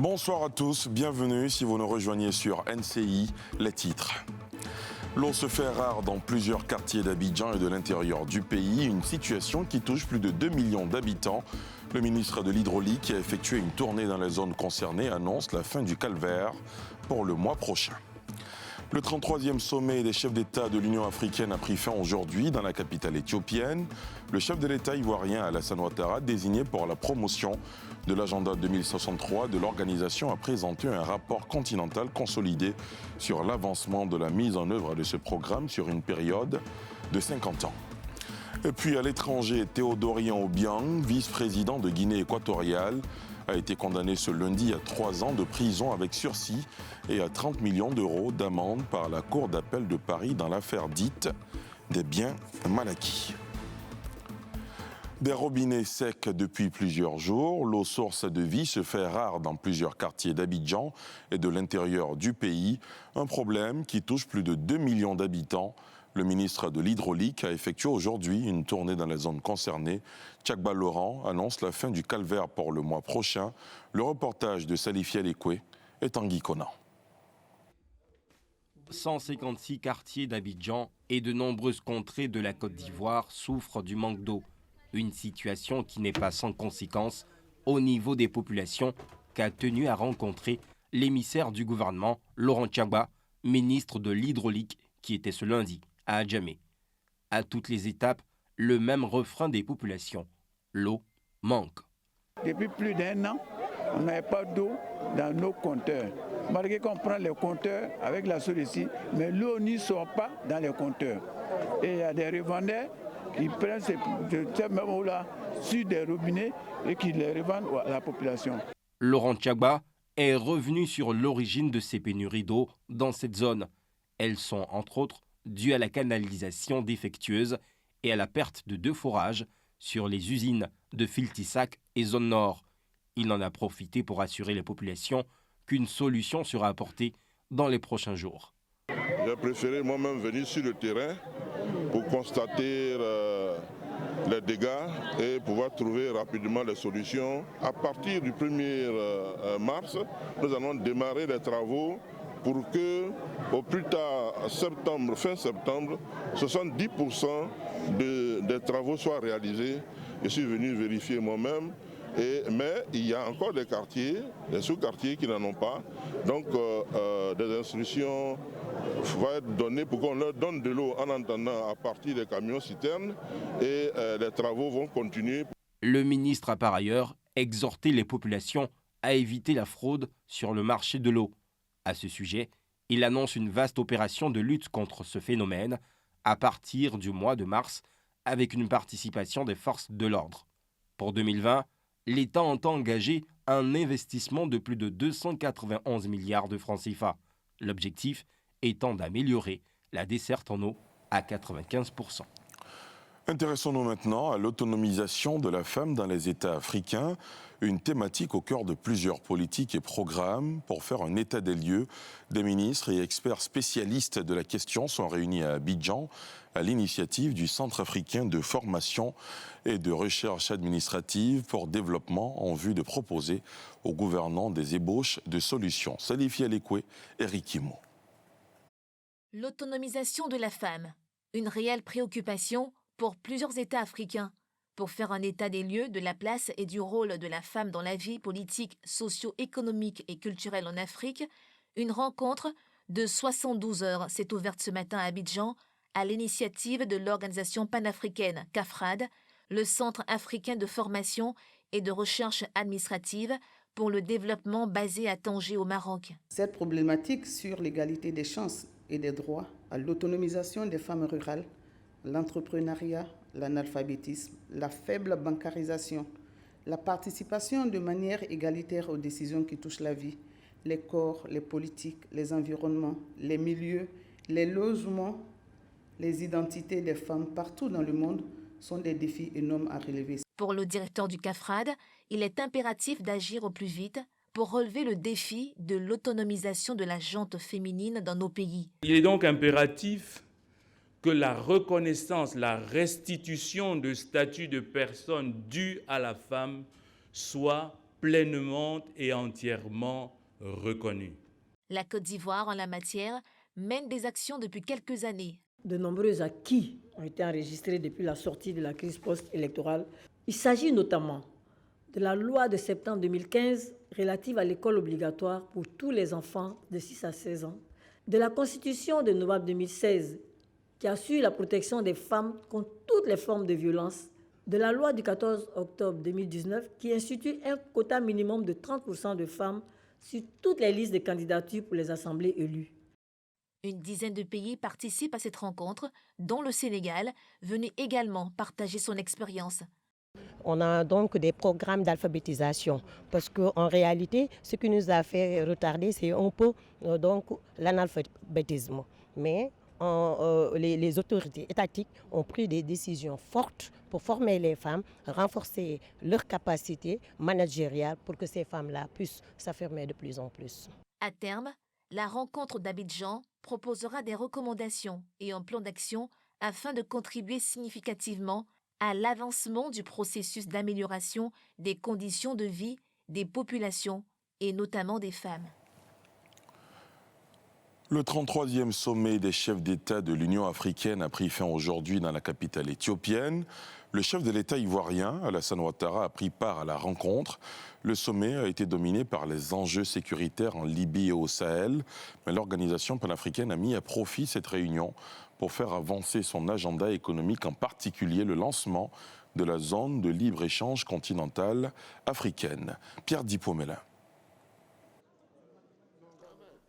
Bonsoir à tous, bienvenue si vous nous rejoignez sur NCI, les titres. L'eau se fait rare dans plusieurs quartiers d'Abidjan et de l'intérieur du pays, une situation qui touche plus de 2 millions d'habitants. Le ministre de l'Hydraulique, qui a effectué une tournée dans les zones concernées, annonce la fin du calvaire pour le mois prochain. Le 33e sommet des chefs d'État de l'Union africaine a pris fin aujourd'hui dans la capitale éthiopienne. Le chef de l'État ivoirien Alassane Ouattara, désigné pour la promotion de l'agenda 2063 de l'organisation, a présenté un rapport continental consolidé sur l'avancement de la mise en œuvre de ce programme sur une période de 50 ans. Et puis à l'étranger, Théodorien Obiang, vice-président de Guinée équatoriale, a été condamné ce lundi à 3 ans de prison avec sursis et à 30 millions d'euros d'amende par la Cour d'appel de Paris dans l'affaire dite des biens mal acquis. Des robinets secs depuis plusieurs jours, l'eau source de vie se fait rare dans plusieurs quartiers d'Abidjan et de l'intérieur du pays, un problème qui touche plus de 2 millions d'habitants. Le ministre de l'Hydraulique a effectué aujourd'hui une tournée dans les zones concernées. Tchakba Laurent annonce la fin du calvaire pour le mois prochain. Le reportage de Salifia Lekwe et Tanguy Conan. 156 quartiers d'Abidjan et de nombreuses contrées de la Côte d'Ivoire souffrent du manque d'eau. Une situation qui n'est pas sans conséquences au niveau des populations qu'a tenu à rencontrer l'émissaire du gouvernement, Laurent Tchakba, ministre de l'Hydraulique, qui était ce lundi à Adjamé. À toutes les étapes, le même refrain des populations. L'eau manque. Depuis plus d'1 an, on n'avait pas d'eau dans nos compteurs. Malgré qu'on prend les compteurs avec la source ici, mais l'eau n'y sort pas dans les compteurs. Et il y a des revendeurs qui prennent ces mêmes eaux-là sur des robinets et qui les revendent à la population. Laurent Tchakba est revenu sur l'origine de ces pénuries d'eau dans cette zone. Elles sont entre autres dues à la canalisation défectueuse et à la perte de 2 forages sur les usines de Filtissac et Zone Nord. Il en a profité pour assurer les populations qu'une solution sera apportée dans les prochains jours. J'ai préféré moi-même venir sur le terrain pour constater les dégâts et pouvoir trouver rapidement les solutions. À partir du 1er mars, nous allons démarrer les travaux pour que, au plus tard, fin septembre, 70% des travaux soient réalisés. Je suis venu vérifier moi-même, mais il y a encore des quartiers, des sous-quartiers qui n'en ont pas. Donc, des instructions vont être données pour qu'on leur donne de l'eau en attendant à partir des camions-citernes et les travaux vont continuer. Le ministre a par ailleurs exhorté les populations à éviter la fraude sur le marché de l'eau. À ce sujet, il annonce une vaste opération de lutte contre ce phénomène à partir du mois de mars avec une participation des forces de l'ordre. Pour 2020, l'État entend engager un investissement de plus de 291 milliards de francs CFA. L'objectif étant d'améliorer la desserte en eau à 95%. Intéressons-nous maintenant à l'autonomisation de la femme dans les États africains, une thématique au cœur de plusieurs politiques et programmes. Pour faire un état des lieux, des ministres et experts spécialistes de la question sont réunis à Abidjan à l'initiative du Centre africain de formation et de recherche administrative pour développement en vue de proposer aux gouvernants des ébauches de solutions. Salifia Lekwe et Rikimo. L'autonomisation de la femme, une réelle préoccupation pour plusieurs États africains, pour faire un état des lieux de la place et du rôle de la femme dans la vie politique, socio-économique et culturelle en Afrique, une rencontre de 72 heures s'est ouverte ce matin à Abidjan à l'initiative de l'organisation panafricaine CAFRAD, le Centre africain de formation et de recherche administrative pour le développement basé à Tanger au Maroc. Cette problématique sur l'égalité des chances et des droits à l'autonomisation des femmes rurales, l'entrepreneuriat, l'analphabétisme, la faible bancarisation, la participation de manière égalitaire aux décisions qui touchent la vie, les corps, les politiques, les environnements, les milieux, les logements, les identités des femmes partout dans le monde sont des défis énormes à relever. Pour le directeur du CAFRAD, il est impératif d'agir au plus vite pour relever le défi de l'autonomisation de la gente féminine dans nos pays. Il est donc impératif que la reconnaissance, la restitution de statut de personne due à la femme soit pleinement et entièrement reconnue. La Côte d'Ivoire, en la matière, mène des actions depuis quelques années. De nombreux acquis ont été enregistrés depuis la sortie de la crise post-électorale. Il s'agit notamment de la loi de septembre 2015 relative à l'école obligatoire pour tous les enfants de 6 à 16 ans, de la Constitution de novembre 2016 qui assure la protection des femmes contre toutes les formes de violence, de la loi du 14 octobre 2019 qui institue un quota minimum de 30% de femmes sur toutes les listes de candidatures pour les assemblées élues. Une dizaine de pays participent à cette rencontre, dont le Sénégal, venu également partager son expérience. On a donc des programmes d'alphabétisation parce qu'en réalité, ce qui nous a fait retarder, c'est un peu l'analphabétisme. Mais les autorités étatiques ont pris des décisions fortes pour former les femmes, renforcer leurs capacités managériales pour que ces femmes-là puissent s'affirmer de plus en plus. À terme, la rencontre d'Abidjan proposera des recommandations et un plan d'action afin de contribuer significativement à l'avancement du processus d'amélioration des conditions de vie des populations et notamment des femmes. Le 33e sommet des chefs d'État de l'Union africaine a pris fin aujourd'hui dans la capitale éthiopienne. Le chef de l'État ivoirien, Alassane Ouattara, a pris part à la rencontre. Le sommet a été dominé par les enjeux sécuritaires en Libye et au Sahel, mais l'organisation panafricaine a mis à profit cette réunion pour faire avancer son agenda économique, en particulier le lancement de la zone de libre-échange continentale africaine. Pierre Dipomela.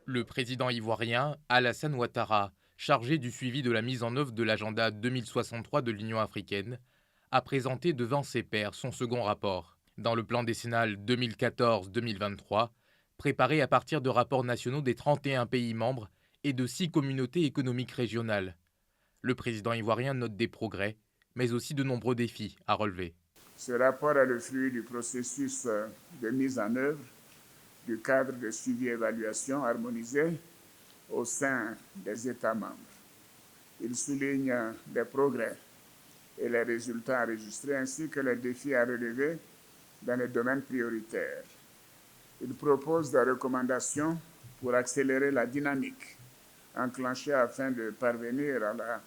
Le président ivoirien Alassane Ouattara, chargé du suivi de la mise en œuvre de l'agenda 2063 de l'Union africaine, a présenté devant ses pairs son second rapport. Dans le plan décennal 2014-2023, préparé à partir de rapports nationaux des 31 pays membres et de 6 communautés économiques régionales. Le président ivoirien note des progrès, mais aussi de nombreux défis à relever. Ce rapport est le fruit du processus de mise en œuvre du cadre de suivi et évaluation harmonisé au sein des États membres. Il souligne les progrès et les résultats enregistrés ainsi que les défis à relever dans les domaines prioritaires. Il propose des recommandations pour accélérer la dynamique enclenchée afin de parvenir à la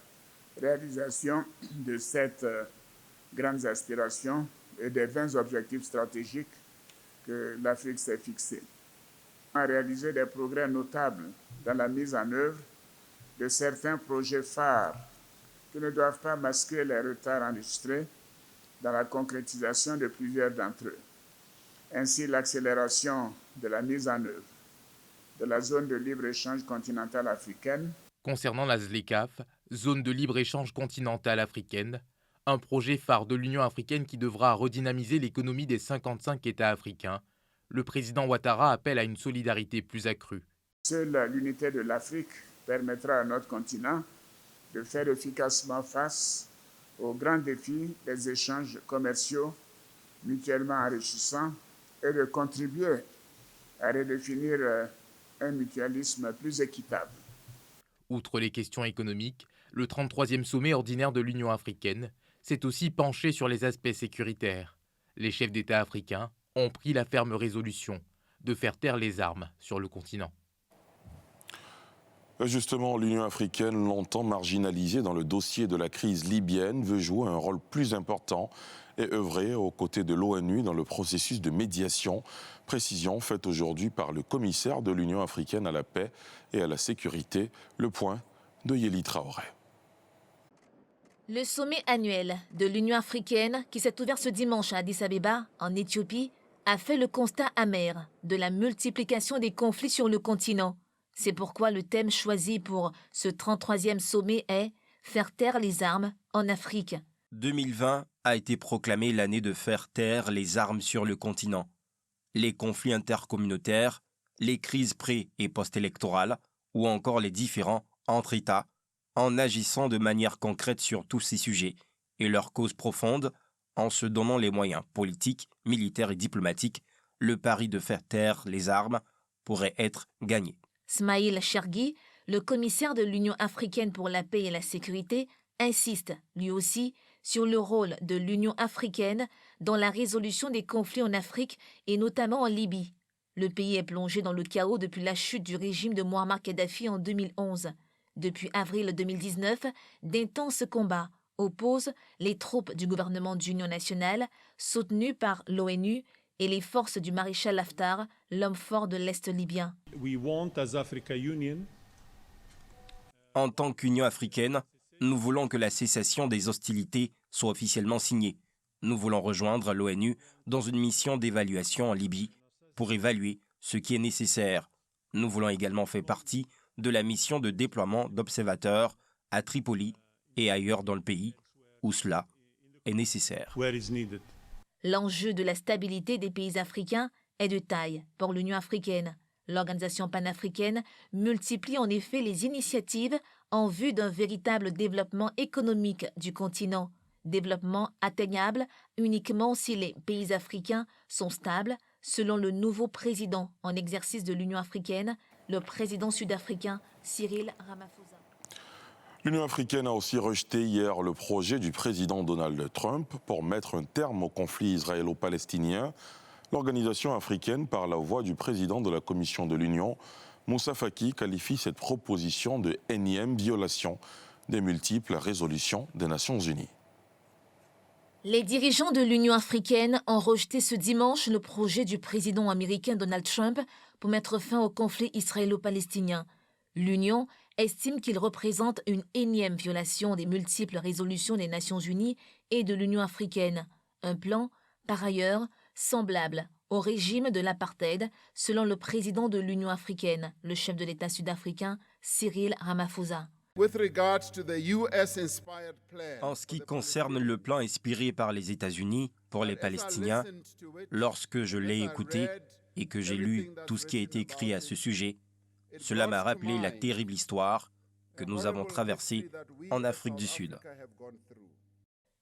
réalisation de 7 grandes aspirations et des 20 objectifs stratégiques que l'Afrique s'est fixés. On a réalisé des progrès notables dans la mise en œuvre de certains projets phares qui ne doivent pas masquer les retards enregistrés dans la concrétisation de plusieurs d'entre eux. Ainsi, l'accélération de la mise en œuvre de la zone de libre-échange continentale africaine. Concernant la ZLECAf, zone de libre-échange continentale africaine, un projet phare de l'Union africaine qui devra redynamiser l'économie des 55 États africains, le président Ouattara appelle à une solidarité plus accrue. Seule l'unité de l'Afrique permettra à notre continent de faire efficacement face aux grands défis des échanges commerciaux mutuellement enrichissants et de contribuer à redéfinir un mutualisme plus équitable. Outre les questions économiques, le 33e sommet ordinaire de l'Union africaine s'est aussi penché sur les aspects sécuritaires. Les chefs d'État africains ont pris la ferme résolution de faire taire les armes sur le continent. Justement, l'Union africaine, longtemps marginalisée dans le dossier de la crise libyenne, veut jouer un rôle plus important et œuvrer aux côtés de l'ONU dans le processus de médiation. Précision faite aujourd'hui par le commissaire de l'Union africaine à la paix et à la sécurité. Le point de Yéli Traoré. Le sommet annuel de l'Union africaine, qui s'est ouvert ce dimanche à Addis Abeba, en Éthiopie, a fait le constat amer de la multiplication des conflits sur le continent. C'est pourquoi le thème choisi pour ce 33e sommet est « Faire taire les armes en Afrique ». 2020 a été proclamé l'année de faire taire les armes sur le continent. Les conflits intercommunautaires, les crises pré- et post-électorales ou encore les différends entre États, en agissant de manière concrète sur tous ces sujets et leurs causes profondes, en se donnant les moyens politiques, militaires et diplomatiques, le pari de faire taire les armes pourrait être gagné. Smaïl Chergui, le commissaire de l'Union africaine pour la paix et la sécurité, insiste, lui aussi, sur le rôle de l'Union africaine dans la résolution des conflits en Afrique et notamment en Libye. Le pays est plongé dans le chaos depuis la chute du régime de Muammar Kadhafi en 2011. Depuis avril 2019, d'intenses combats opposent les troupes du gouvernement d'union nationale, soutenues par l'ONU, et les forces du maréchal Haftar, l'homme fort de l'Est libyen. En tant qu'Union africaine, nous voulons que la cessation des hostilités soit officiellement signée. Nous voulons rejoindre l'ONU dans une mission d'évaluation en Libye pour évaluer ce qui est nécessaire. Nous voulons également faire partie de la mission de déploiement d'observateurs à Tripoli et ailleurs dans le pays où cela est nécessaire. L'enjeu de la stabilité des pays africains est de taille pour l'Union africaine. L'organisation panafricaine multiplie en effet les initiatives en vue d'un véritable développement économique du continent. Développement atteignable uniquement si les pays africains sont stables, selon le nouveau président en exercice de l'Union africaine, le président sud-africain Cyril Ramaphosa. L'Union africaine a aussi rejeté hier le projet du président Donald Trump pour mettre un terme au conflit israélo-palestinien. L'organisation africaine, par la voix du président de la Commission de l'Union, Moussa Faki, qualifie cette proposition de énième violation des multiples résolutions des Nations Unies. Les dirigeants de l'Union africaine ont rejeté ce dimanche le projet du président américain Donald Trump pour mettre fin au conflit israélo-palestinien. L'Union estime qu'il représente une énième violation des multiples résolutions des Nations Unies et de l'Union africaine. Un plan, par ailleurs, semblable au régime de l'apartheid, selon le président de l'Union africaine, le chef de l'État sud-africain, Cyril Ramaphosa. En ce qui concerne le plan inspiré par les États-Unis pour les Palestiniens, lorsque je l'ai écouté et que j'ai lu tout ce qui a été écrit à ce sujet, cela m'a rappelé la terrible histoire que nous avons traversée en Afrique du Sud.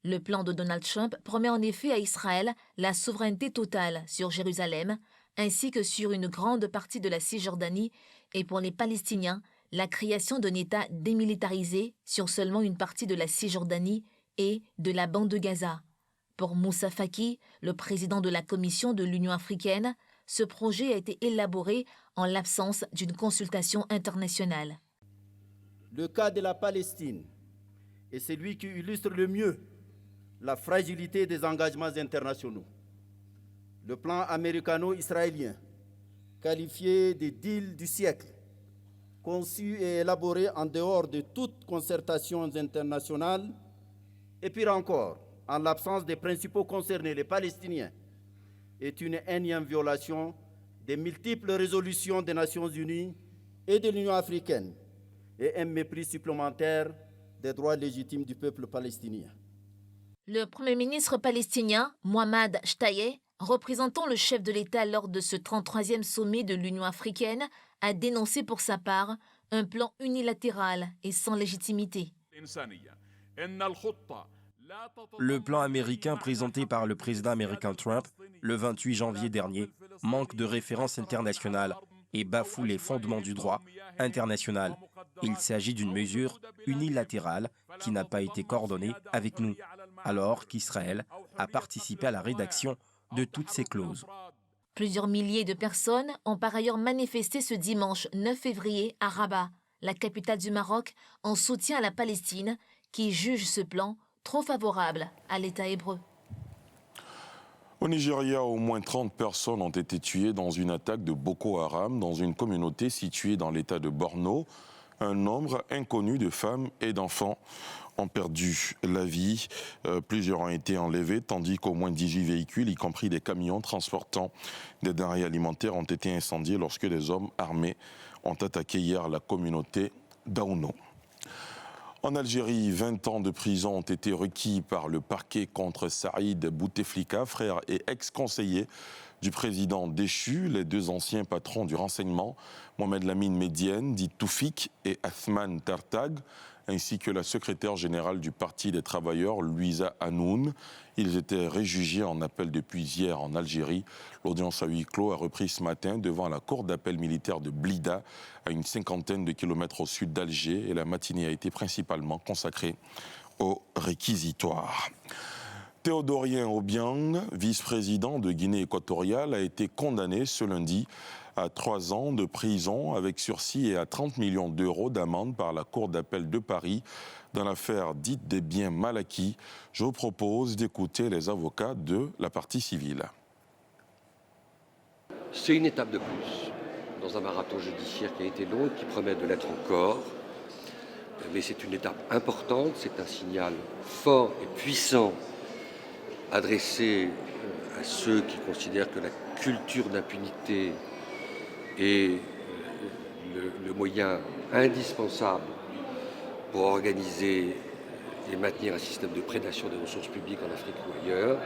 Le plan de Donald Trump promet en effet à Israël la souveraineté totale sur Jérusalem, ainsi que sur une grande partie de la Cisjordanie, et pour les Palestiniens, la création d'un État démilitarisé sur seulement une partie de la Cisjordanie et de la bande de Gaza. Pour Moussa Faki, le président de la Commission de l'Union africaine, ce projet a été élaboré en l'absence d'une consultation internationale. Le cas de la Palestine est celui qui illustre le mieux la fragilité des engagements internationaux. Le plan américano-israélien, qualifié de deal du siècle, conçu et élaboré en dehors de toutes concertations internationales, et pire encore, en l'absence des principaux concernés, les Palestiniens, est une énième violation des multiples résolutions des Nations Unies et de l'Union africaine et un mépris supplémentaire des droits légitimes du peuple palestinien. Le Premier ministre palestinien, Mohamed Shtayyeh, représentant le chef de l'État lors de ce 33e sommet de l'Union africaine, a dénoncé pour sa part un plan unilatéral et sans légitimité. Le plan américain présenté par le président américain Trump le 28 janvier dernier manque de références internationales et bafoue les fondements du droit international. Il s'agit d'une mesure unilatérale qui n'a pas été coordonnée avec nous, alors qu'Israël a participé à la rédaction de toutes ces clauses. Plusieurs milliers de personnes ont par ailleurs manifesté ce dimanche 9 février à Rabat, la capitale du Maroc, en soutien à la Palestine, qui juge ce plan trop favorable à l'État hébreu. Au Nigeria, au moins 30 personnes ont été tuées dans une attaque de Boko Haram dans une communauté située dans l'État de Borno. Un nombre inconnu de femmes et d'enfants ont perdu la vie. Plusieurs ont été enlevés, tandis qu'au moins 18 véhicules, y compris des camions transportant des denrées alimentaires, ont été incendiés lorsque des hommes armés ont attaqué hier la communauté d'Aouno. En Algérie, 20 ans de prison ont été requis par le parquet contre Saïd Bouteflika, frère et ex-conseiller du président déchu. Les deux anciens patrons du renseignement, Mohamed Lamine Medienne, dit Toufik, et Athman Tartag, ainsi que la secrétaire générale du Parti des travailleurs, Louisa Hanoun. Ils étaient réjugés en appel depuis hier en Algérie. L'audience à huis clos a repris ce matin devant la cour d'appel militaire de Blida, à une 50aine de kilomètres au sud d'Alger, et la matinée a été principalement consacrée au réquisitoire. Théodorien Obiang, vice-président de Guinée équatoriale, a été condamné ce lundi à 3 ans de prison avec sursis et à 30 millions d'euros d'amende par la Cour d'appel de Paris dans l'affaire dite des biens mal acquis. Je vous propose d'écouter les avocats de la partie civile. C'est une étape de plus dans un marathon judiciaire qui a été long et qui promet de l'être encore. Mais c'est une étape importante, c'est un signal fort et puissant adressé à ceux qui considèrent que la culture d'impunité est le moyen indispensable pour organiser et maintenir un système de prédation des ressources publiques en Afrique ou ailleurs.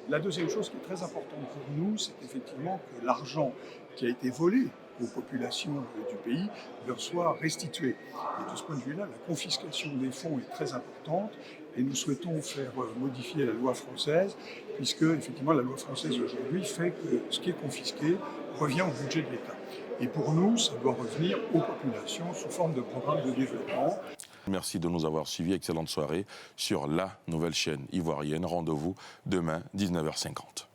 La deuxième chose qui est très importante pour nous, c'est effectivement que l'argent qui a été volé aux populations du pays leur soit restitué. Et de ce point de vue-là, la confiscation des fonds est très importante et nous souhaitons faire modifier la loi française puisque effectivement la loi française aujourd'hui fait que ce qui est confisqué revient au budget de l'État. Et pour nous, ça doit revenir aux populations sous forme de programmes de développement. Merci de nous avoir suivis. Excellente soirée sur la nouvelle chaîne ivoirienne. Rendez-vous demain, 19h50.